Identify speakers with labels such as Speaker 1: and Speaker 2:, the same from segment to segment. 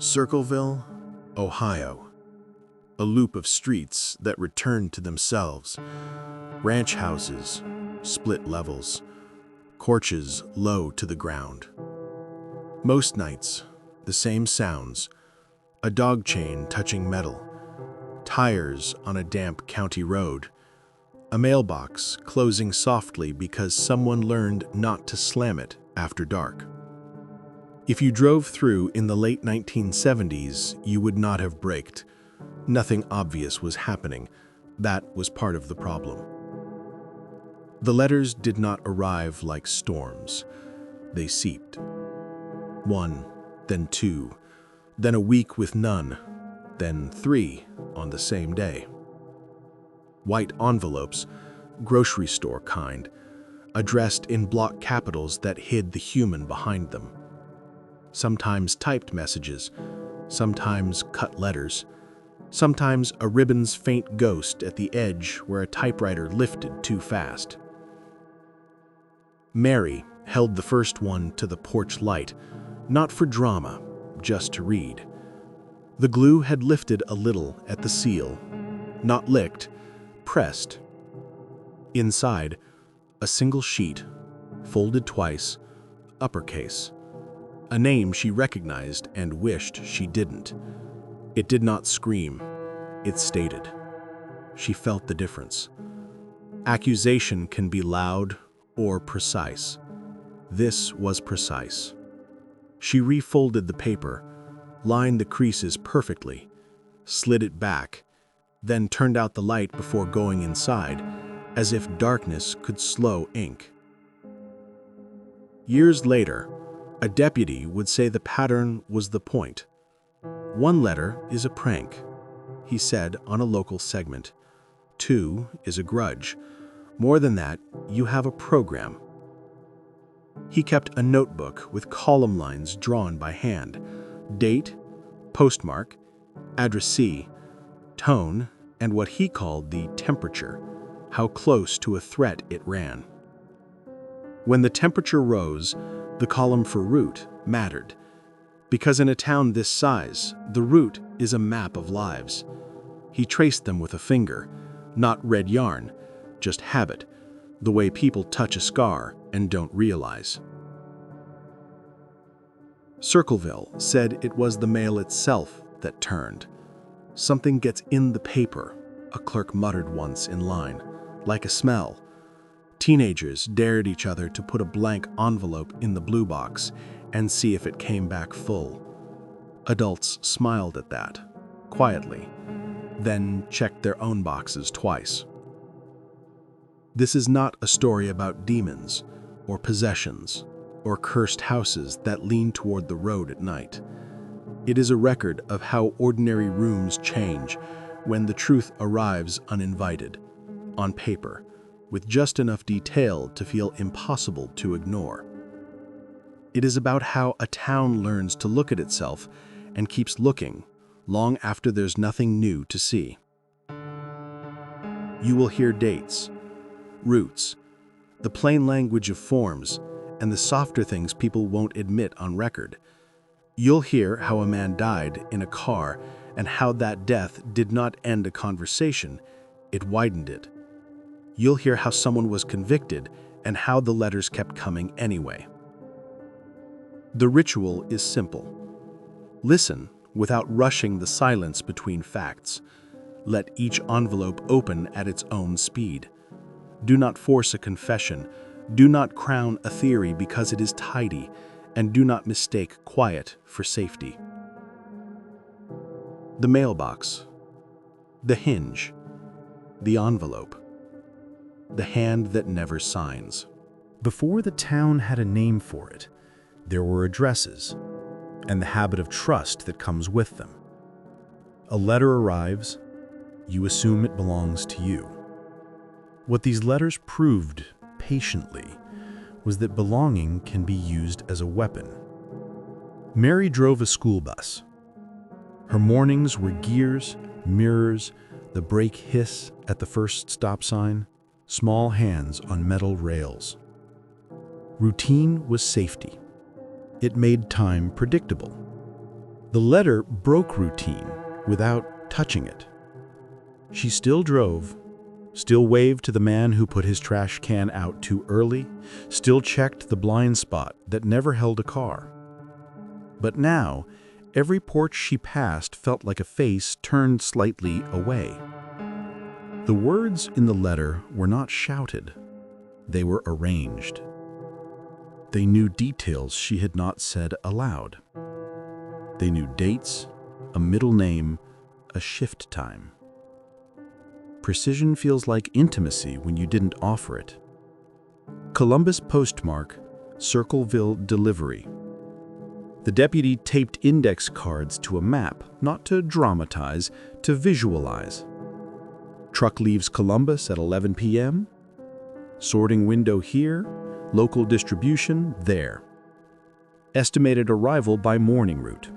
Speaker 1: Circleville, Ohio. A loop of streets that return to themselves. Ranch houses, split levels, porches low to the ground. Most nights, the same sounds. A dog chain touching metal, tires on a damp county road, a mailbox closing softly because someone learned not to slam it after dark. If you drove through in the late 1970s, you would not have braked. Nothing obvious was happening. That was part of the problem. The letters did not arrive like storms. They seeped. One, then two, then a week with none, then three on the same day. White envelopes, grocery store kind, addressed in block capitals that hid the human behind them. Sometimes typed messages, sometimes cut letters, sometimes a ribbon's faint ghost at the edge where a typewriter lifted too fast. Mary held the first one to the porch light, not for drama, just to read. The glue had lifted a little at the seal, not licked, pressed. Inside, a single sheet, folded twice, uppercase. A name she recognized and wished she didn't. It did not scream, it stated. She felt the difference. Accusation can be loud or precise. This was precise. She refolded the paper, lined the creases perfectly, slid it back, then turned out the light before going inside, as if darkness could slow ink. Years later, a deputy would say the pattern was the point. One letter is a prank, he said on a local segment. Two is a grudge. More than that, you have a program. He kept a notebook with column lines drawn by hand. Date, postmark, addressee, tone, and what he called the temperature, how close to a threat it ran. When the temperature rose, the column for route mattered, because in a town this size, the route is a map of lives. He traced them with a finger, not red yarn, just habit, the way people touch a scar and don't realize. Circleville said it was the mail itself that turned. Something gets in the paper, a clerk muttered once in line, like a smell. Teenagers dared each other to put a blank envelope in the blue box and see if it came back full. Adults smiled at that, quietly, then checked their own boxes twice. This is not a story about demons, or possessions, or cursed houses that lean toward the road at night. It is a record of how ordinary rooms change when the truth arrives uninvited, on paper, with just enough detail to feel impossible to ignore. It is about how a town learns to look at itself and keeps looking long after there's nothing new to see. You will hear dates, routes, the plain language of forms, and the softer things people won't admit on record. You'll hear how a man died in a car and how that death did not end a conversation, it widened it. You'll hear how someone was convicted and how the letters kept coming anyway. The ritual is simple. Listen without rushing the silence between facts. Let each envelope open at its own speed. Do not force a confession. Do not crown a theory because it is tidy, and do not mistake quiet for safety. The mailbox, the hinge, the envelope, the hand that never signs.
Speaker 2: Before the town had a name for it, there were addresses, and the habit of trust that comes with them. A letter arrives, you assume it belongs to you. What these letters proved patiently was that belonging can be used as a weapon. Mary drove a school bus. Her mornings were gears, mirrors, the brake hiss at the first stop sign, small hands on metal rails. Routine was safety. It made time predictable. The letter broke routine without touching it. She still drove, still waved to the man who put his trash can out too early, still checked the blind spot that never held a car. But now, every porch she passed felt like a face turned slightly away. The words in the letter were not shouted. They were arranged. They knew details she had not said aloud. They knew dates, a middle name, a shift time. Precision feels like intimacy when you didn't offer it. Columbus postmark, Circleville delivery. The deputy taped index cards to a map, not to dramatize, to visualize. Truck leaves Columbus at 11 p.m. Sorting window here, local distribution there. Estimated arrival by morning route.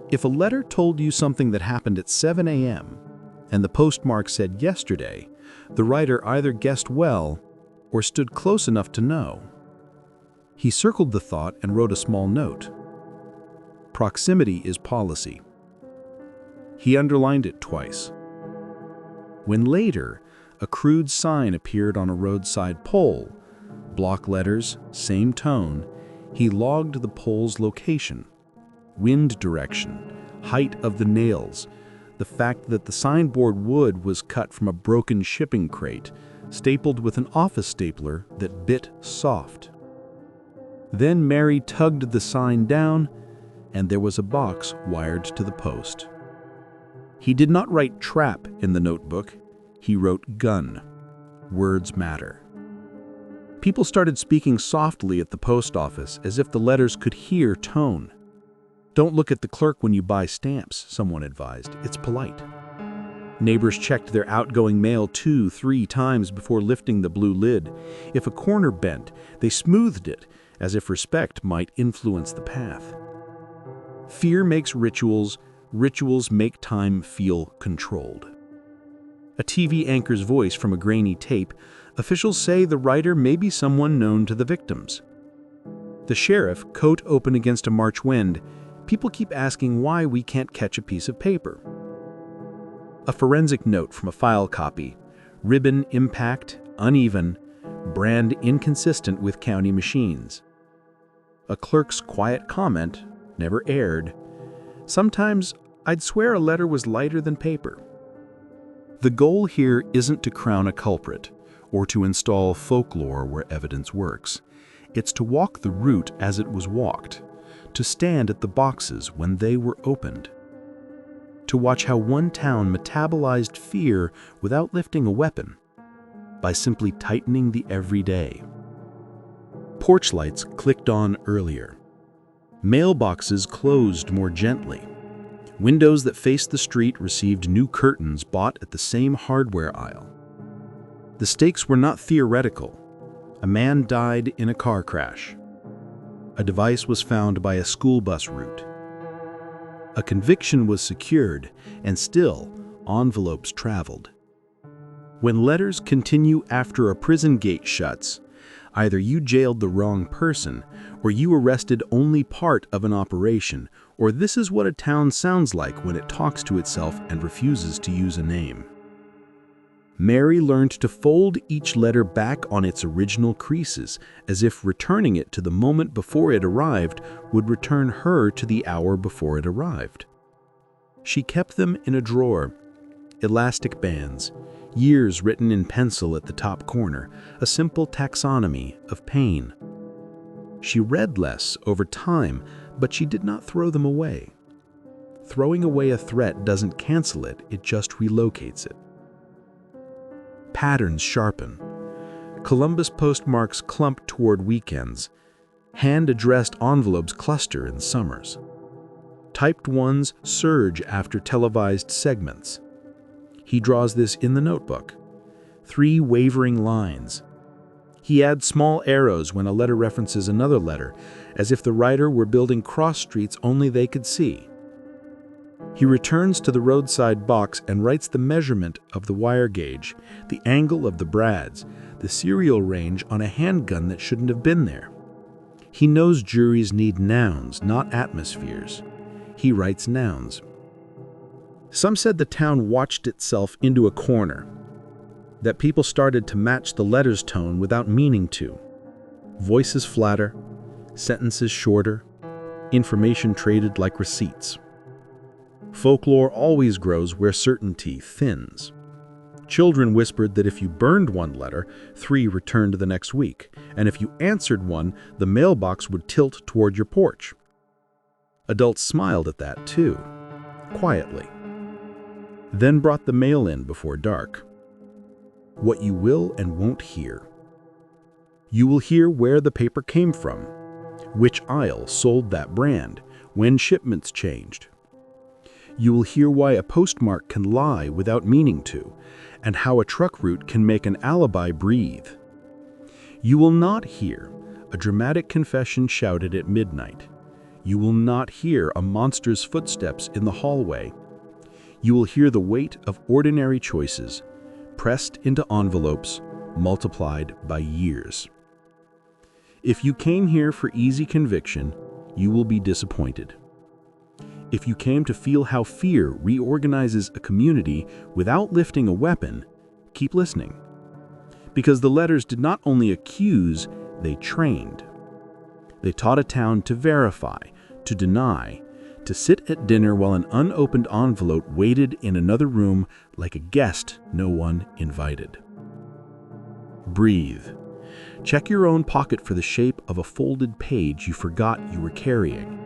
Speaker 2: If a letter told you something that happened at 7 a.m., and the postmark said yesterday, the writer either guessed well or stood close enough to know. He circled the thought and wrote a small note. Proximity is policy. He underlined it twice. When later, a crude sign appeared on a roadside pole, block letters, same tone, he logged the pole's location, wind direction, height of the nails, the fact that the signboard wood was cut from a broken shipping crate, stapled with an office stapler that bit soft. Then Mary tugged the sign down, and there was a box wired to the post. He did not write trap in the notebook. He wrote gun. Words matter. People started speaking softly at the post office as if the letters could hear tone. Don't look at the clerk when you buy stamps, someone advised. It's polite. Neighbors checked their outgoing mail 2-3 times before lifting the blue lid. If a corner bent, they smoothed it, as if respect might influence the path. Fear makes rituals, rituals make time feel controlled. A TV anchor's voice from a grainy tape, officials say the writer may be someone known to the victims. The sheriff, coat open against a March wind, people keep asking why we can't catch a piece of paper. A forensic note from a file copy, ribbon impact, uneven, brand inconsistent with county machines. A clerk's quiet comment, never aired. Sometimes I'd swear a letter was lighter than paper. The goal here isn't to crown a culprit or to install folklore where evidence works. It's to walk the route as it was walked, to stand at the boxes when they were opened, to watch how one town metabolized fear without lifting a weapon, by simply tightening the everyday. Porch lights clicked on earlier. Mailboxes closed more gently. Windows that faced the street received new curtains bought at the same hardware aisle. The stakes were not theoretical. A man died in a car crash. A device was found by a school bus route. A conviction was secured, and still, envelopes traveled. When letters continue after a prison gate shuts, either you jailed the wrong person, or you arrested only part of an operation, or this is what a town sounds like when it talks to itself and refuses to use a name. Mary learned to fold each letter back on its original creases, as if returning it to the moment before it arrived would return her to the hour before it arrived. She kept them in a drawer, elastic bands, years written in pencil at the top corner, a simple taxonomy of pain. She read less over time, but she did not throw them away. Throwing away a threat doesn't cancel it, it just relocates it. Patterns sharpen. Columbus postmarks clump toward weekends. Hand-addressed envelopes cluster in summers. Typed ones surge after televised segments. He draws this in the notebook. 3 wavering lines. He adds small arrows when a letter references another letter, as if the writer were building cross streets only they could see. He returns to the roadside box and writes the measurement of the wire gauge, the angle of the brads, the serial range on a handgun that shouldn't have been there. He knows juries need nouns, not atmospheres. He writes nouns. Some said the town watched itself into a corner, that people started to match the letter's tone without meaning to. Voices flatter, sentences shorter, information traded like receipts. Folklore always grows where certainty thins. Children whispered that if you burned one letter, 3 returned the next week, and if you answered one, the mailbox would tilt toward your porch. Adults smiled at that too, quietly. Then brought the mail in before dark. What you will and won't hear. You will hear where the paper came from, which aisle sold that brand, when shipments changed. You will hear why a postmark can lie without meaning to, and how a truck route can make an alibi breathe. You will not hear a dramatic confession shouted at midnight. You will not hear a monster's footsteps in the hallway. You will hear the weight of ordinary choices, pressed into envelopes, multiplied by years. If you came here for easy conviction, you will be disappointed. If you came to feel how fear reorganizes a community without lifting a weapon, keep listening. Because the letters did not only accuse, they trained. They taught a town to verify, to deny, to sit at dinner while an unopened envelope waited in another room like a guest no one invited. Breathe. Check your own pocket for the shape of a folded page you forgot you were carrying.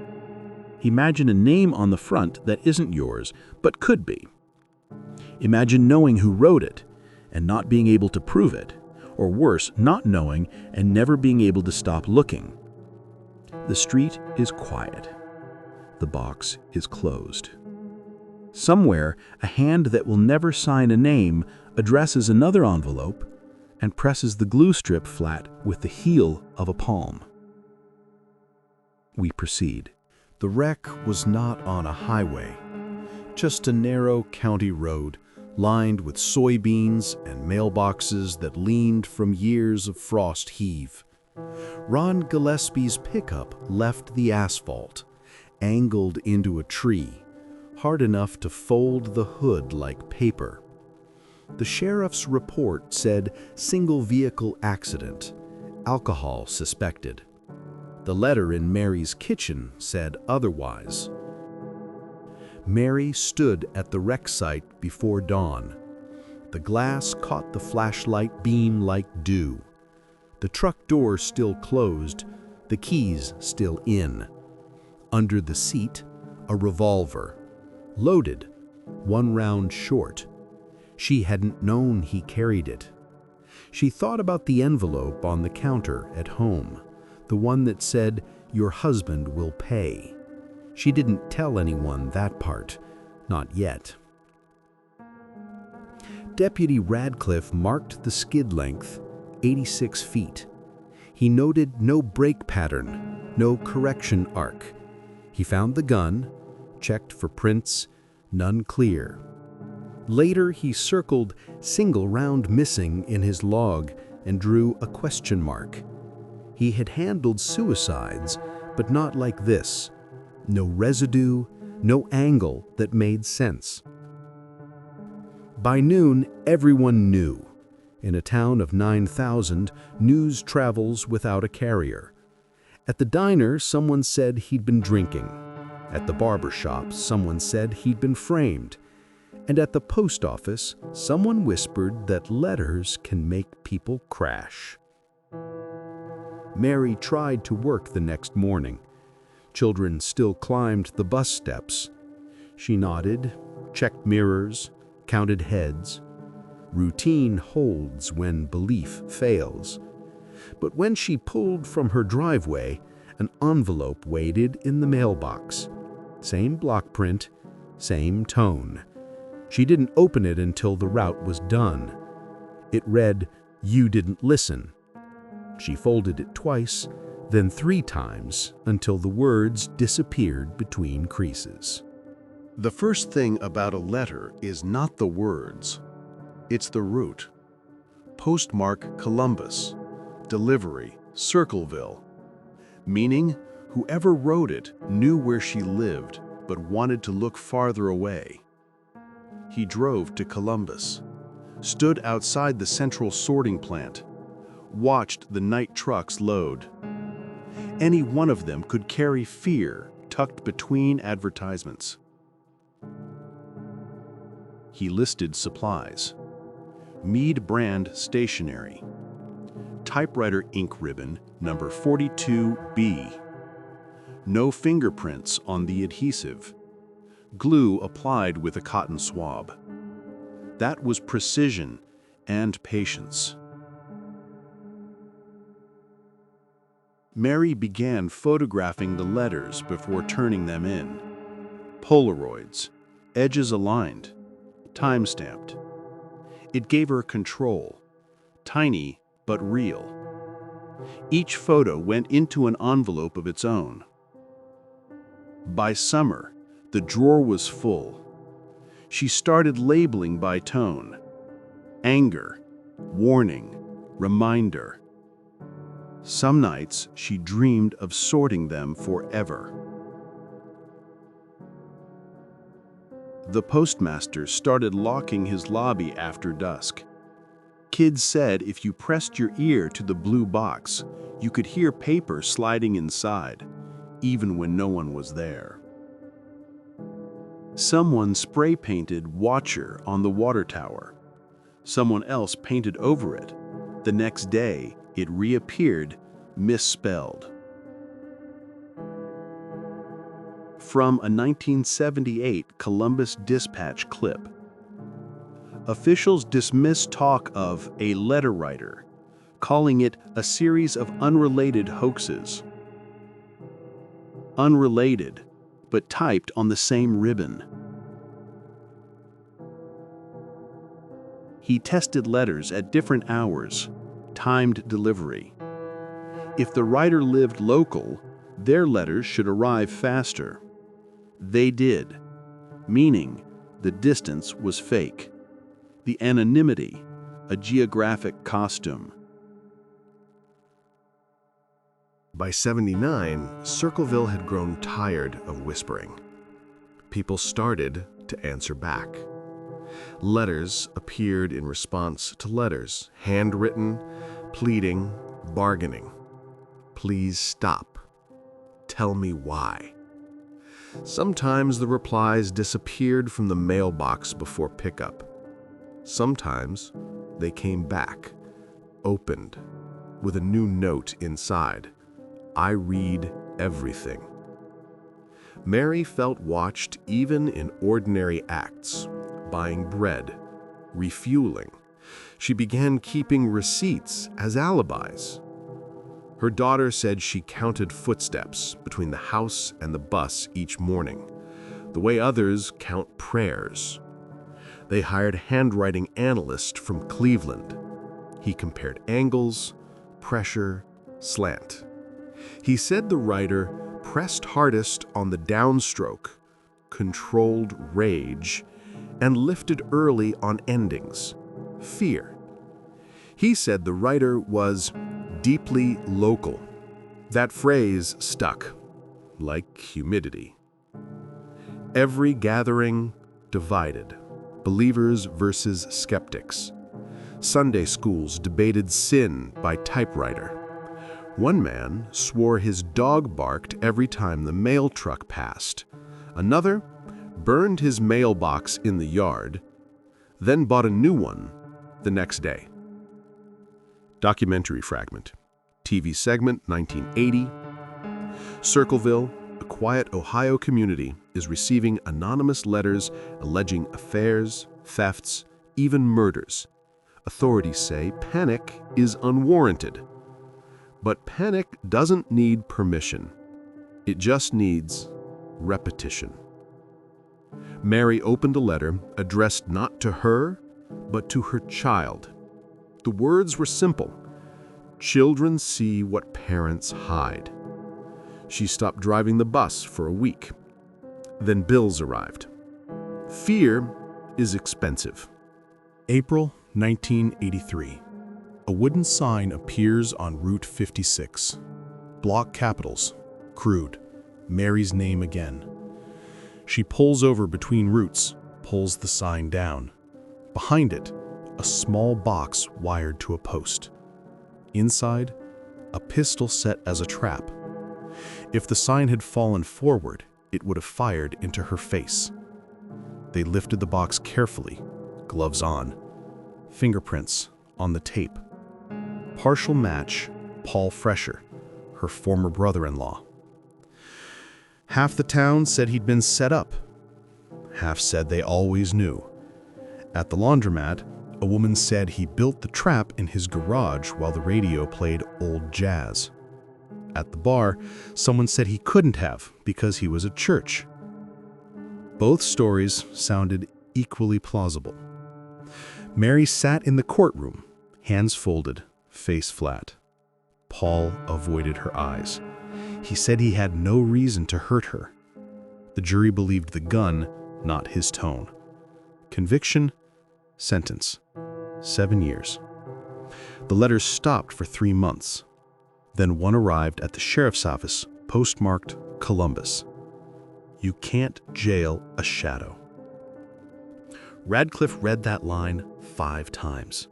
Speaker 2: Imagine a name on the front that isn't yours, but could be. Imagine knowing who wrote it and not being able to prove it, or worse, not knowing and never being able to stop looking. The street is quiet. The box is closed. Somewhere, a hand that will never sign a name addresses another envelope and presses the glue strip flat with the heel of a palm. We proceed.
Speaker 1: The wreck was not on a highway, just a narrow county road lined with soybeans and mailboxes that leaned from years of frost heave. Ron Gillespie's pickup left the asphalt, angled into a tree, hard enough to fold the hood like paper. The sheriff's report said single vehicle accident, alcohol suspected. The letter in Mary's kitchen said otherwise. Mary stood at the wreck site before dawn. The glass caught the flashlight beam like dew. The truck door still closed, the keys still in. Under the seat, a revolver, loaded, 1 round short. She hadn't known he carried it. She thought about the envelope on the counter at home, the one that said, "Your husband will pay." She didn't tell anyone that part, not yet. Deputy Radcliffe marked the skid length, 86 feet. He noted no brake pattern, no correction arc. He found the gun, checked for prints, none clear. Later, he circled single round missing in his log and drew a question mark. He had handled suicides, but not like this. No residue, no angle that made sense. By noon, everyone knew. In a town of 9,000, news travels without a carrier. At the diner, someone said he'd been drinking. At the barber shop, someone said he'd been framed. And at the post office, someone whispered that letters can make people crash. Mary tried to work the next morning. Children still climbed the bus steps. She nodded, checked mirrors, counted heads. Routine holds when belief fails. But when she pulled from her driveway, an envelope waited in the mailbox. Same block print, same tone. She didn't open it until the route was done. It read, "You didn't listen." She folded it twice, then 3 times, until the words disappeared between creases.
Speaker 3: The first thing about a letter is not the words. It's the route. Postmark Columbus. Delivery Circleville. Meaning, whoever wrote it knew where she lived, but wanted to look farther away. He drove to Columbus, stood outside the central sorting plant, watched the night trucks load. Any one of them could carry fear tucked between advertisements. He listed supplies: Mead brand stationery, typewriter ink ribbon number 42B, no fingerprints on the adhesive, glue applied with a cotton swab. That was precision and patience. Mary began photographing the letters before turning them in. Polaroids, edges aligned, time-stamped. It gave her control, tiny but real. Each photo went into an envelope of its own. By summer, the drawer was full. She started labeling by tone: anger, warning, reminder. Some nights she dreamed of sorting them forever. The postmaster started locking his lobby after dusk. Kids said if you pressed your ear to the blue box, you could hear paper sliding inside, even when no one was there. Someone spray-painted "Watcher" on the water tower. Someone else painted over it. The next day, it reappeared, misspelled. From a 1978 Columbus Dispatch clip. Officials dismissed talk of a letter writer, calling it a series of unrelated hoaxes. Unrelated, but typed on the same ribbon. He tested letters at different hours, timed delivery. If the writer lived local, their letters should arrive faster. They did, meaning the distance was fake. The anonymity, a geographic costume.
Speaker 1: By '79, Circleville had grown tired of whispering. People started to answer back. Letters appeared in response to letters, handwritten, pleading, bargaining. Please stop. Tell me why. Sometimes the replies disappeared from the mailbox before pickup. Sometimes they came back, opened, with a new note inside. I read everything. Mary felt watched even in ordinary acts, buying bread, refueling. She began keeping receipts as alibis. Her daughter said she counted footsteps between the house and the bus each morning, the way others count prayers. They hired handwriting analyst from Cleveland. He compared angles, pressure, slant. He said the writer pressed hardest on the downstroke, controlled rage, and lifted early on endings, fear. He said the writer was deeply local. That phrase stuck, like humidity. Every gathering divided, believers versus skeptics. Sunday schools debated sin by typewriter. One man swore his dog barked every time the mail truck passed. Another burned his mailbox in the yard, then bought a new one the next day. Documentary fragment. TV segment 1980. Circleville, a quiet Ohio community, is receiving anonymous letters alleging affairs, thefts, even murders. Authorities say panic is unwarranted. But panic doesn't need permission. It just needs repetition. Mary opened a letter addressed not to her, but to her child. The words were simple. Children see what parents hide. She stopped driving the bus for a week. Then bills arrived. Fear is expensive.
Speaker 2: April 1983. A wooden sign appears on Route 56. Block capitals, crude, Mary's name again. She pulls over between roots, pulls the sign down. Behind it, a small box wired to a post. Inside, a pistol set as a trap. If the sign had fallen forward, it would have fired into her face. They lifted the box carefully, gloves on. Fingerprints on the tape. Partial match, Paul Fresher, her former brother-in-law. Half the town said he'd been set up. Half said they always knew. At the laundromat, a woman said he built the trap in his garage while the radio played old jazz. At the bar, someone said he couldn't have because he was at church. Both stories sounded equally plausible. Mary sat in the courtroom, hands folded, face flat. Paul avoided her eyes. He said he had no reason to hurt her. The jury believed the gun, not his tone. Conviction, sentence, 7 years. The letters stopped for 3 months. Then one arrived at the sheriff's office, postmarked Columbus. You can't jail a shadow. Radcliffe read that line 5 times.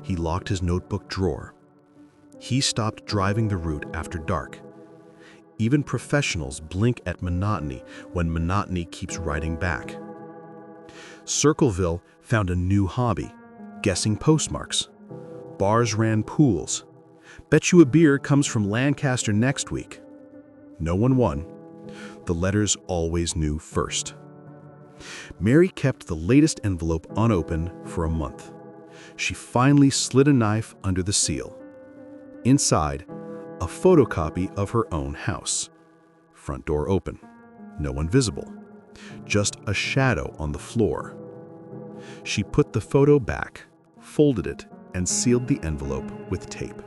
Speaker 2: He locked his notebook drawer. He stopped driving the route after dark. Even professionals blink at monotony when monotony keeps writing back. Circleville found a new hobby, guessing postmarks. Bars ran pools. Bet you a beer comes from Lancaster next week. No one won. The letters always knew first. Mary kept the latest envelope unopened for a month. She finally slid a knife under the seal. Inside, a photocopy of her own house. Front door open. No one visible. Just a shadow on the floor. She put the photo back, folded it, and sealed the envelope with tape.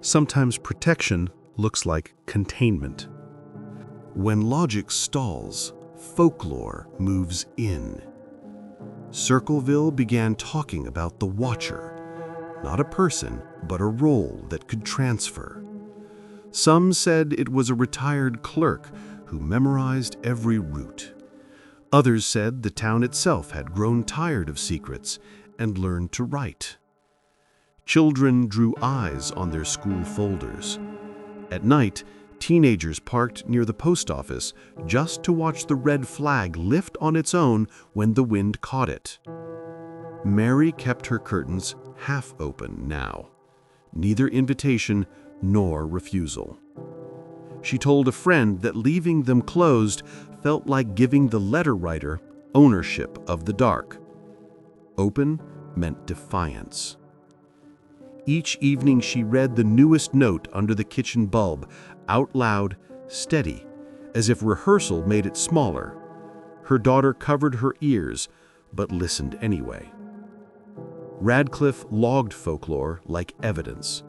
Speaker 2: Sometimes protection looks like containment. When logic stalls, folklore moves in. Circleville began talking about the Watcher, not a person, but a role that could transfer. Some said it was a retired clerk who memorized every route. Others said the town itself had grown tired of secrets and learned to write. Children drew eyes on their school folders. At night, teenagers parked near the post office just to watch the red flag lift on its own when the wind caught it. Mary kept her curtains half open now, neither invitation nor refusal. She told a friend that leaving them closed felt like giving the letter writer ownership of the dark. Open meant defiance. Each evening she read the newest note under the kitchen bulb, out loud, steady, as if rehearsal made it smaller. Her daughter covered her ears, but listened anyway. Radcliffe logged folklore like evidence.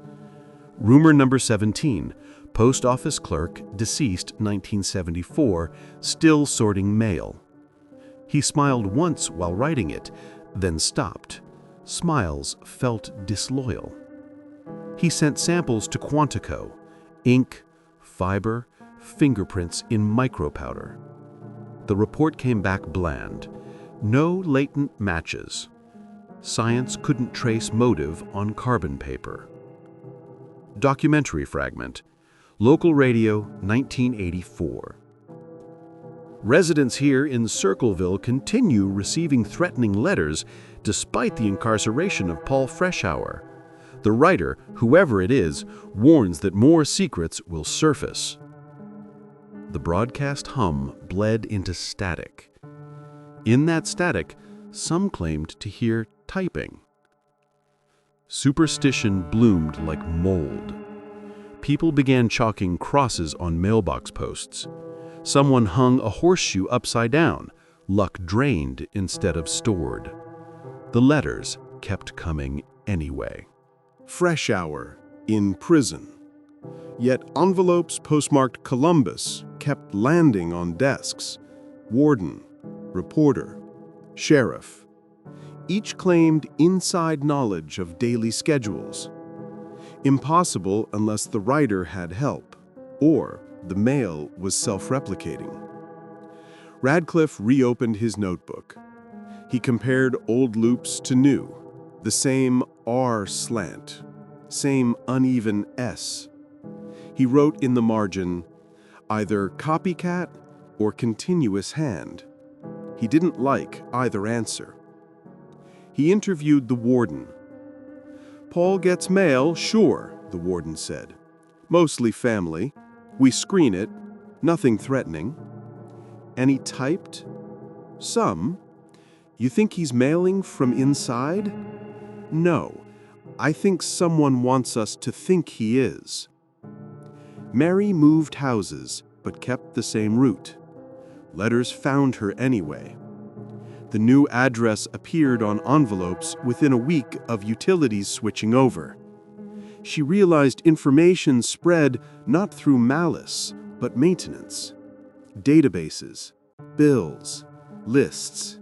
Speaker 2: Rumor number 17, post office clerk, deceased 1974, still sorting mail. He smiled once while writing it, then stopped. Smiles felt disloyal. He sent samples to Quantico, ink, fiber, fingerprints in micropowder. The report came back bland. No latent matches. Science couldn't trace motive on carbon paper. Documentary fragment. Local radio, 1984. Residents here in Circleville continue receiving threatening letters despite the incarceration of Paul Freshour. The writer, whoever it is, warns that more secrets will surface. The broadcast hum bled into static. In that static, some claimed to hear typing. Superstition bloomed like mold. People began chalking crosses on mailbox posts. Someone hung a horseshoe upside down, luck drained instead of stored. The letters kept coming anyway.
Speaker 1: Freshour in prison. Yet envelopes postmarked Columbus kept landing on desks. Warden, reporter, sheriff. Each claimed inside knowledge of daily schedules. Impossible unless the writer had help, or the mail was self-replicating.
Speaker 3: Radcliffe reopened his notebook. He compared old loops to new, the same R slant, same uneven S. He wrote in the margin, either copycat or continuous hand. He didn't like either answer. He interviewed the warden. "Paul gets mail, sure," the warden said. "Mostly family. We screen it. Nothing threatening." "And he typed?" "Some." "You think he's mailing from inside?" "No. I think someone wants us to think he is." Mary moved houses, but kept the same route. Letters found her anyway. The new address appeared on envelopes within a week of utilities switching over. She realized information spread not through malice, but maintenance. Databases, bills, lists.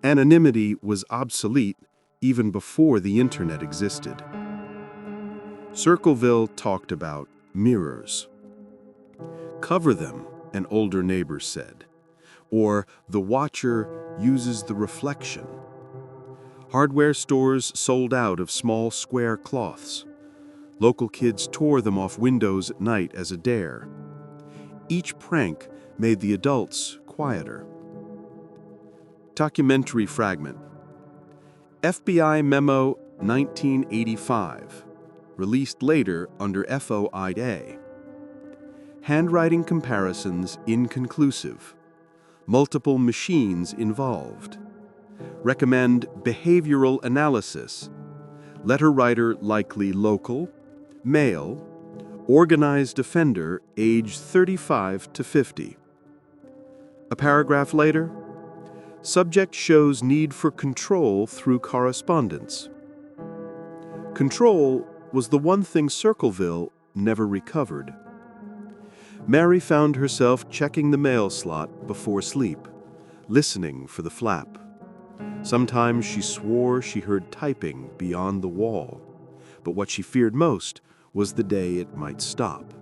Speaker 3: Anonymity was obsolete even before the internet existed. Circleville talked about mirrors. "Cover them," an older neighbor said. Or, "the watcher uses the reflection." Hardware stores sold out of small square cloths. Local kids tore them off windows at night as a dare. Each prank made the adults quieter. Documentary fragment. FBI Memo 1985. Released later under FOIA. Handwriting comparisons inconclusive. Multiple machines involved. Recommend behavioral analysis. Letter writer likely local, male, organized offender age 35 to 50. A paragraph later, subject shows need for control through correspondence. Control was the one thing Circleville never recovered. Mary found herself checking the mail slot before sleep, listening for the flap. Sometimes she swore she heard typing beyond the wall, but what she feared most was the day it might stop,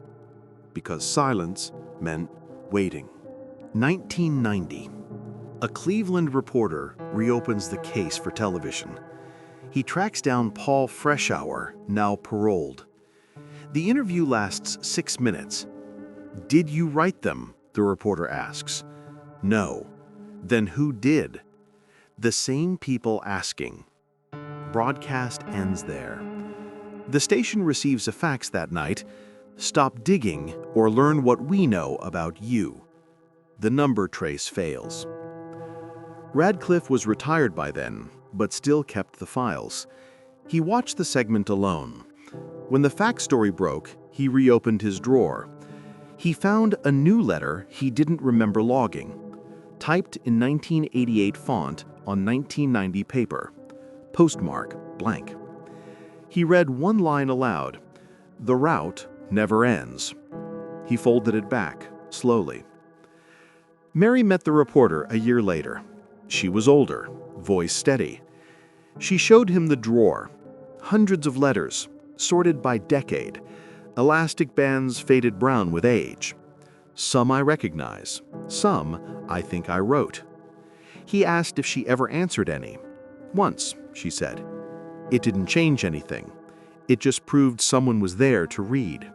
Speaker 3: because silence meant waiting.
Speaker 2: 1990. A Cleveland reporter reopens the case for television. He tracks down Paul Freshour, now paroled. The interview lasts 6 minutes. "Did you write them?" the reporter asks. "No." "Then who did?" The same people asking. Broadcast ends there. The station receives a fax that night. "Stop digging or learn what we know about you." The number trace fails. Radcliffe was retired by then, but still kept the files. He watched the segment alone. When the fax story broke, he reopened his drawer. He found a new letter he didn't remember logging, typed in 1988 font on 1990 paper. Postmark blank. He read one line aloud. "The route never ends." He folded it back, slowly. Mary met the reporter a year later. She was older, voice steady. She showed him the drawer. Hundreds of letters, sorted by decade. Elastic bands faded brown with age. Some I recognize, some I think I wrote. He asked if she ever answered any. "Once," she said. "It didn't change anything. It just proved someone was there to read."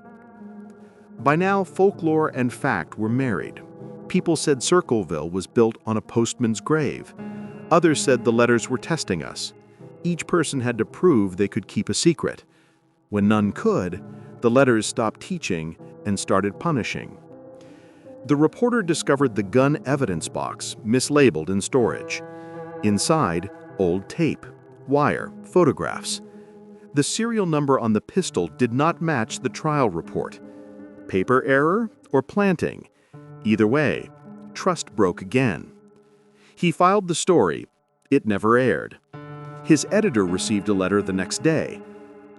Speaker 2: By now, folklore and fact were married. People said Circleville was built on a postman's grave. Others said the letters were testing us. Each person had to prove they could keep a secret. When none could, the letters stopped teaching and started punishing. The reporter discovered the gun evidence box mislabeled in storage. Inside, old tape, wire, photographs. The serial number on the pistol did not match the trial report. Paper error or planting? Either way, trust broke again. He filed the story. It never aired. His editor received a letter the next day.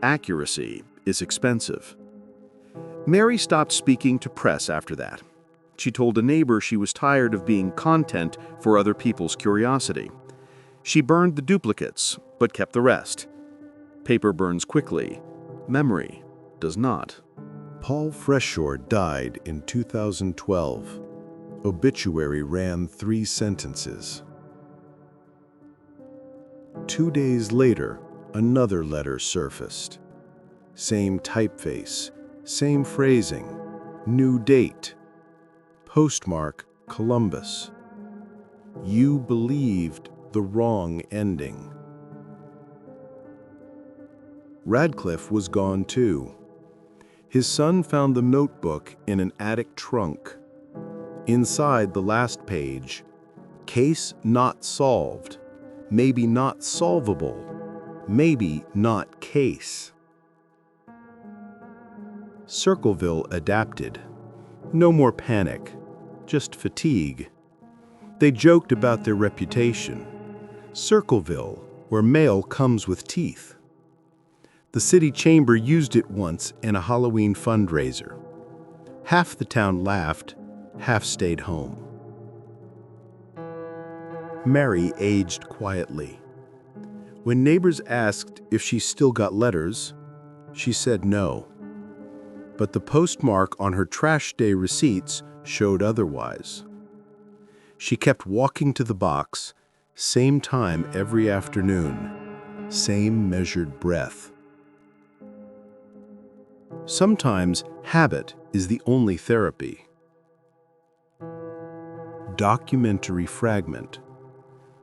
Speaker 2: Accuracy is expensive. Mary stopped speaking to press after that. She told a neighbor she was tired of being content for other people's curiosity. She burned the duplicates, but kept the rest. Paper burns quickly. Memory does not.
Speaker 1: Paul Freshour died in 2012.
Speaker 3: Obituary ran 3 sentences. 2 days later, another letter surfaced. Same typeface, same phrasing, new date. Postmark, Columbus. You believed the wrong ending. Radcliffe was gone too. His son found the notebook in an attic trunk. Inside the last page, case not solved, maybe not solvable, maybe not case. Circleville adapted. No more panic, just fatigue. They joked about their reputation. Circleville, where mail comes with teeth. The city chamber used it once in a Halloween fundraiser. Half the town laughed, half stayed home. Mary aged quietly. When neighbors asked if she still got letters, she said no. But the postmark on her trash day receipts showed otherwise. She kept walking to the box, same time every afternoon, same measured breath. Sometimes habit is the only therapy. Documentary fragment.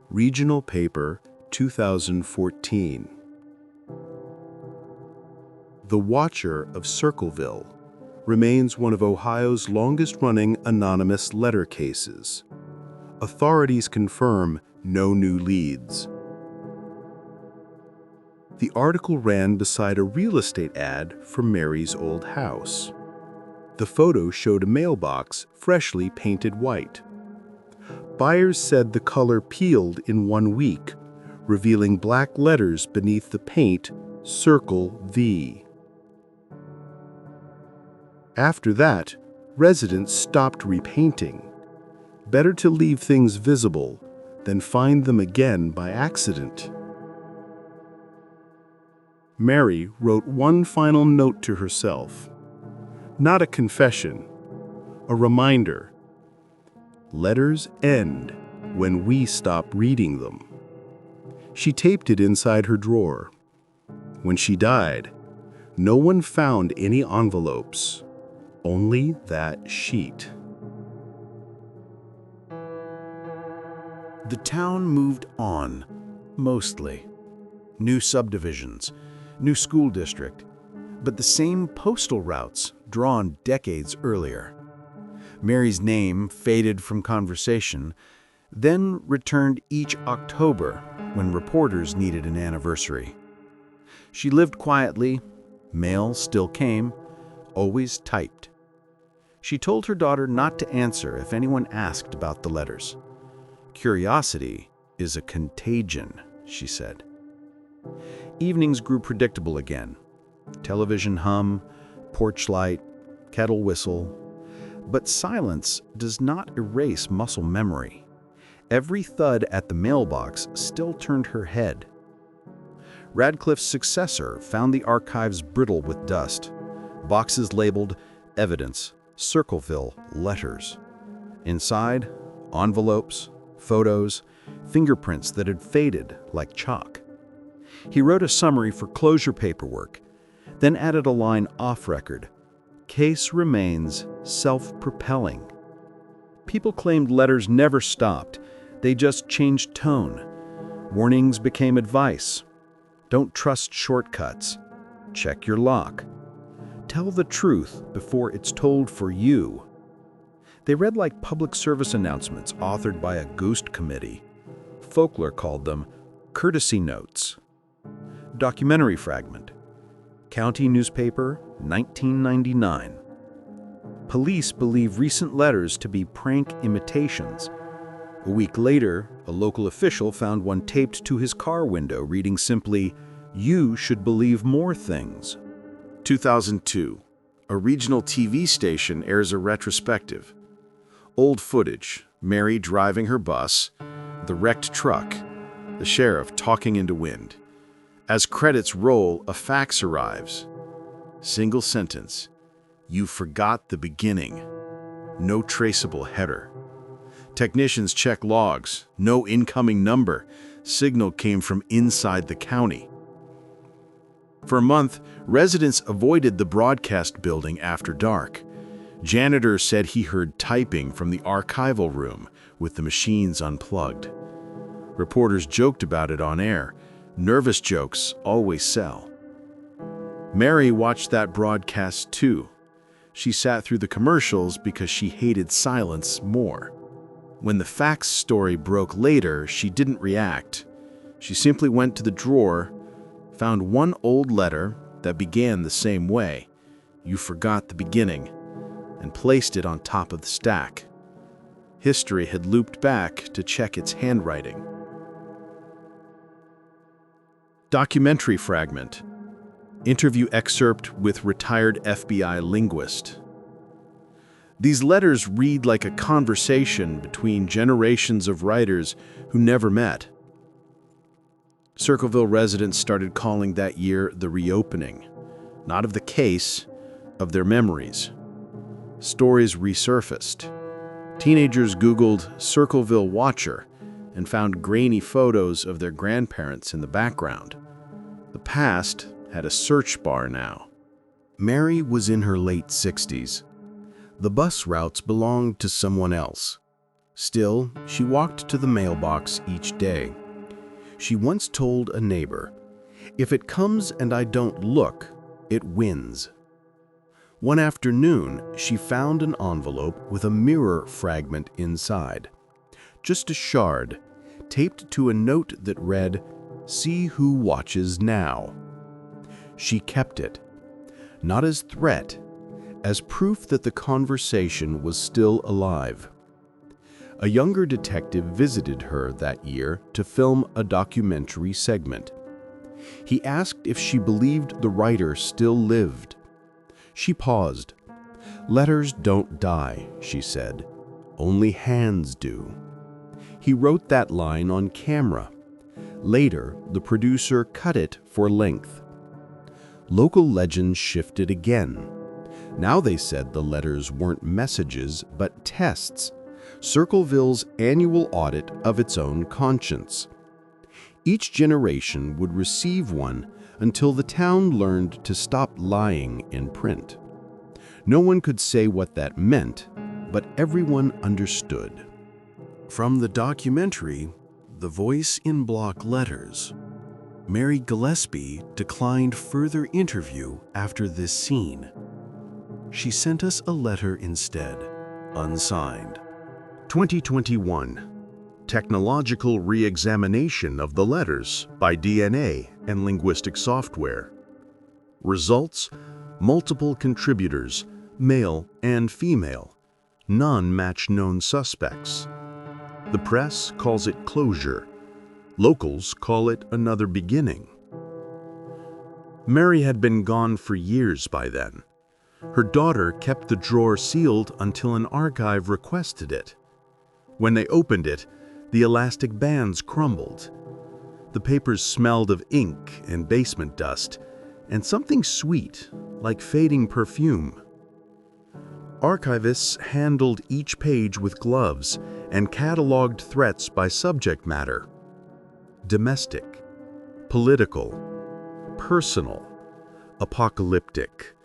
Speaker 3: Regional paper, 2014. The Watcher of Circleville remains one of Ohio's longest-running anonymous letter cases. Authorities confirm no new leads. The article ran beside a real estate ad for Mary's old house. The photo showed a mailbox freshly painted white. Buyers said the color peeled in 1 week, revealing black letters beneath the paint, Circle V. After that, residents stopped repainting. Better to leave things visible than find them again by accident. Mary wrote one final note to herself. Not a confession, a reminder. Letters end when we stop reading them. She taped it inside her drawer. When she died, no one found any envelopes, only that sheet.
Speaker 2: The town moved on, mostly. New subdivisions, new school district, but the same postal routes drawn decades earlier. Mary's name faded from conversation, then returned each October when reporters needed an anniversary. She lived quietly, mail still came, always typed. She told her daughter not to answer if anyone asked about the letters. Curiosity is a contagion, she said. Evenings grew predictable again. Television hum, porch light, kettle whistle. But silence does not erase muscle memory. Every thud at the mailbox still turned her head. Radcliffe's successor found the archives brittle with dust. Boxes labeled Evidence, Circleville Letters. Inside, envelopes, photos, fingerprints that had faded like chalk. He wrote a summary for closure paperwork, then added a line off-record. Case remains self-propelling. People claimed letters never stopped. They just changed tone. Warnings became advice. Don't trust shortcuts. Check your lock. Tell the truth before it's told for you. They read like public service announcements authored by a ghost committee. Folklore called them courtesy notes. Documentary fragment. County newspaper, 1999. Police believe recent letters to be prank imitations. A week later, a local official found one taped to his car window reading simply, "You should believe more things."
Speaker 1: 2002. A regional TV station airs a retrospective. Old footage, Mary driving her bus, the wrecked truck, the sheriff talking into wind. As credits roll, a fax arrives. Single sentence. You forgot the beginning. No traceable header. Technicians check logs. No incoming number. Signal came from inside the county. For a month, residents avoided the broadcast building after dark. Janitor said he heard typing from the archival room with the machines unplugged. Reporters joked about it on air. Nervous jokes always sell. Mary watched that broadcast too. She sat through the commercials because she hated silence more. When the facts story broke later, she didn't react. She simply went to the drawer, found one old letter that began the same way, "You forgot the beginning," and placed it on top of the stack. History had looped back to check its handwriting. Documentary fragment. Interview excerpt with retired FBI linguist. These letters read like a conversation between generations of writers who never met. Circleville residents started calling that year the reopening, not of the case, of their memories. Stories resurfaced. Teenagers Googled Circleville Watcher and found grainy photos of their grandparents in the background. The past had a search bar now. Mary was in her late 60s. The bus routes belonged to someone else. Still, she walked to the mailbox each day. She once told a neighbor, "If it comes and I don't look, it wins." One afternoon, she found an envelope with a mirror fragment inside. Just a shard, taped to a note that read, "See who watches now." She kept it, not as threat, as proof that the conversation was still alive. A younger detective visited her that year to film a documentary segment. He asked if she believed the writer still lived. She paused. "Letters don't die," she said. "Only hands do." He wrote that line on camera. Later, the producer cut it for length. Local legends shifted again. Now they said the letters weren't messages, but tests, Circleville's annual audit of its own conscience. Each generation would receive one until the town learned to stop lying in print. No one could say what that meant, but everyone understood. From the documentary, The Voice in Block Letters, Mary Gillespie declined further interview after this scene. She sent us a letter instead, unsigned. 2021. Technological re-examination of the letters by DNA and linguistic software. Results: multiple contributors, male and female. None match known suspects. The press calls it closure. Locals call it another beginning. Mary had been gone for years by then. Her daughter kept the drawer sealed until an archive requested it. When they opened it, the elastic bands crumbled. The papers smelled of ink and basement dust, and something sweet, like fading perfume. Archivists handled each page with gloves and cataloged threats by subject matter. Domestic, political, personal, apocalyptic.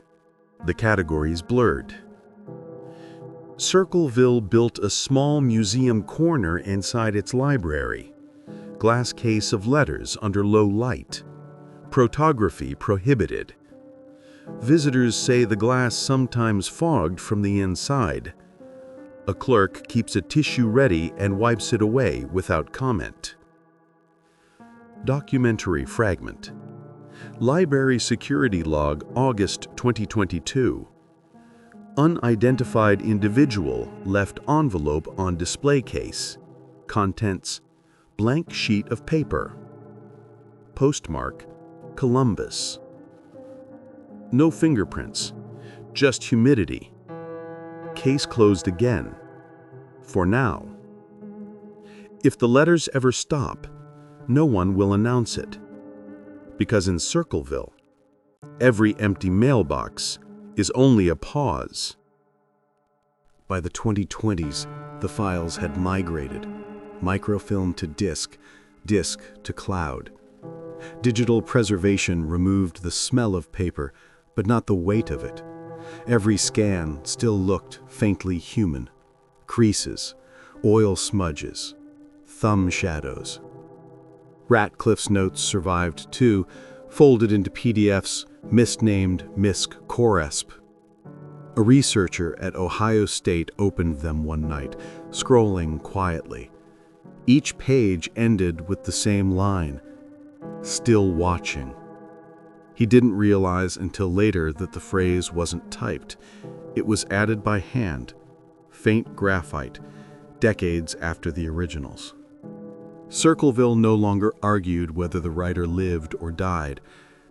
Speaker 1: The categories blurred. Circleville built a small museum corner inside its library. Glass case of letters under low light. Protography prohibited. Visitors say the glass sometimes fogged from the inside. A clerk keeps a tissue ready and wipes it away without comment. Documentary fragment. Library security log, August 2022. Unidentified individual left envelope on display case. Contents: blank sheet of paper. Postmark: Columbus. No fingerprints, just humidity. Case closed again. For now. If the letters ever stop, no one will announce it. Because in Circleville, every empty mailbox is only a pause. By the 2020s,
Speaker 3: The files had migrated, microfilm to disk, disk to cloud. Digital preservation removed the smell of paper, but not the weight of it. Every scan still looked faintly human. Creases, oil smudges, thumb shadows. Ratcliffe's notes survived too, folded into PDFs, misnamed Misc Coresp. A researcher at Ohio State opened them one night, scrolling quietly. Each page ended with the same line, "Still watching." He didn't realize until later that the phrase wasn't typed. It was added by hand, faint graphite, decades after the originals. Circleville no longer argued whether the writer lived or died.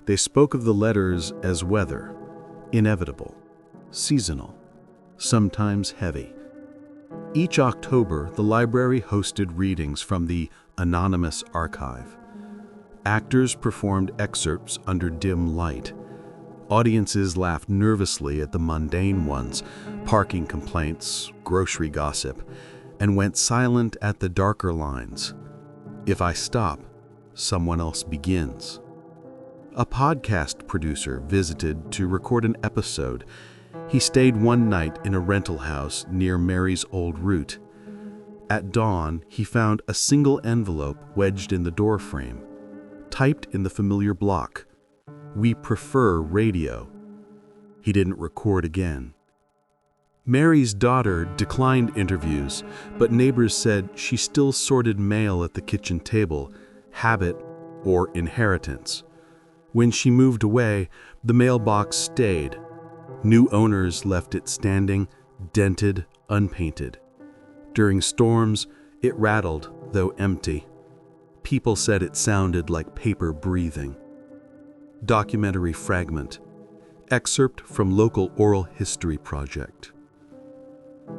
Speaker 3: They spoke of the letters as weather, inevitable, seasonal, sometimes heavy. Each October, the library hosted readings from the anonymous archive. Actors performed excerpts under dim light. Audiences laughed nervously at the mundane ones, parking complaints, grocery gossip, and went silent at the darker lines. If I stop, someone else begins. A podcast producer visited to record an episode. He stayed one night in a rental house near Mary's old route. At dawn, he found a single envelope wedged in the doorframe, typed in the familiar block, "We prefer radio." He didn't record again. Mary's daughter declined interviews, but neighbors said she still sorted mail at the kitchen table, habit or inheritance. When she moved away, the mailbox stayed. New owners left it standing, dented, unpainted. During storms, it rattled, though empty. People said it sounded like paper breathing. Documentary fragment. Excerpt from local oral history project.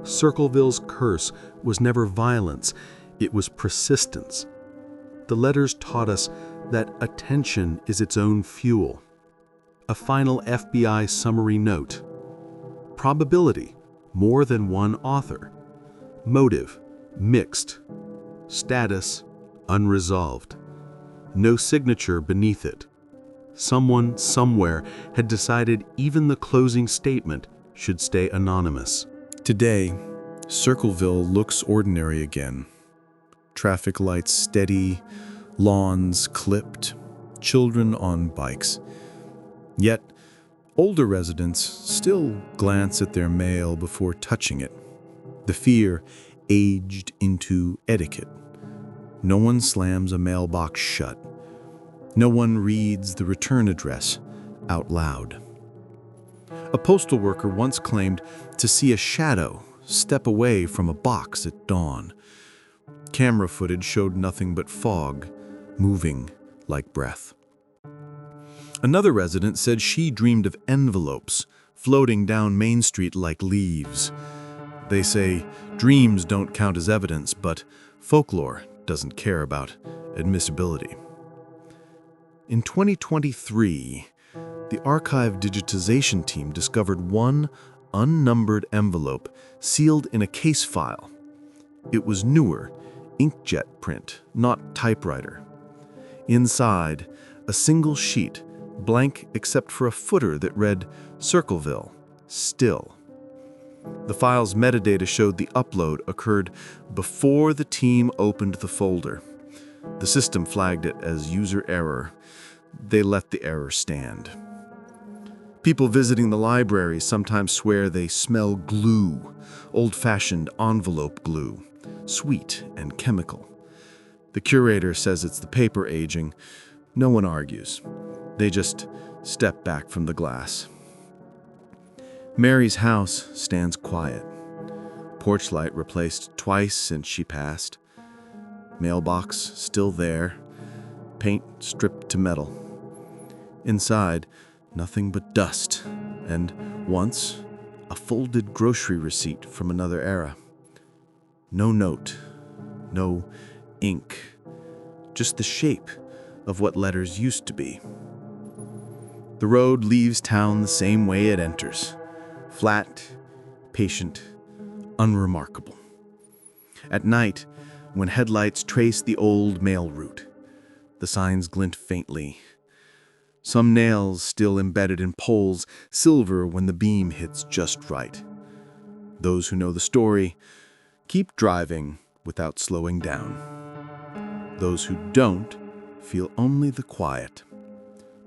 Speaker 3: Circleville's curse was never violence, it was persistence. The letters taught us that attention is its own fuel. A final FBI summary note. Probability, more than one author. Motive, mixed. Status, unresolved. No signature beneath it. Someone, somewhere, had decided even the closing statement should stay anonymous.
Speaker 1: Today, Circleville looks ordinary again. Traffic lights steady, lawns clipped, children on bikes. Yet, older residents still glance at their mail before touching it. The fear aged into etiquette. No one slams a mailbox shut. No one reads the return address out loud. A postal worker once claimed to see a shadow step away from a box at dawn. Camera footage showed nothing but fog, moving like breath. Another resident said she dreamed of envelopes floating down Main Street like leaves. They say dreams don't count as evidence, but folklore doesn't care about admissibility. In 2023, the archive digitization team discovered one unnumbered envelope sealed in a case file. It was newer, inkjet print, not typewriter. Inside, a single sheet, blank except for a footer that read Circleville, still. The file's metadata showed the upload occurred before the team opened the folder. The system flagged it as user error. They let the error stand. People visiting the library sometimes swear they smell glue, old-fashioned envelope glue, sweet and chemical. The curator says it's the paper aging. No one argues. They just step back from the glass. Mary's house stands quiet. Porch light replaced twice since she passed. Mailbox still there. Paint stripped to metal. Inside, nothing but dust, and once, a folded grocery receipt from another era. No note, no ink, just the shape of what letters used to be. The road leaves town the same way it enters, flat, patient, unremarkable.
Speaker 2: At night, when headlights trace the old mail route, the signs glint faintly. Some nails still embedded in poles, silver when the beam hits just right. Those who know the story keep driving without slowing down. Those who don't feel only the quiet,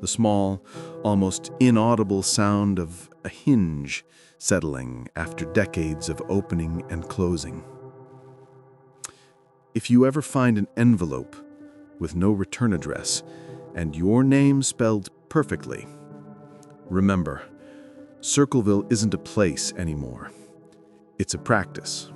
Speaker 2: the small, almost inaudible sound of a hinge settling after decades of opening and closing. If you ever find an envelope with no return address and your name spelled perfectly, remember, Circleville isn't a place anymore. It's a practice.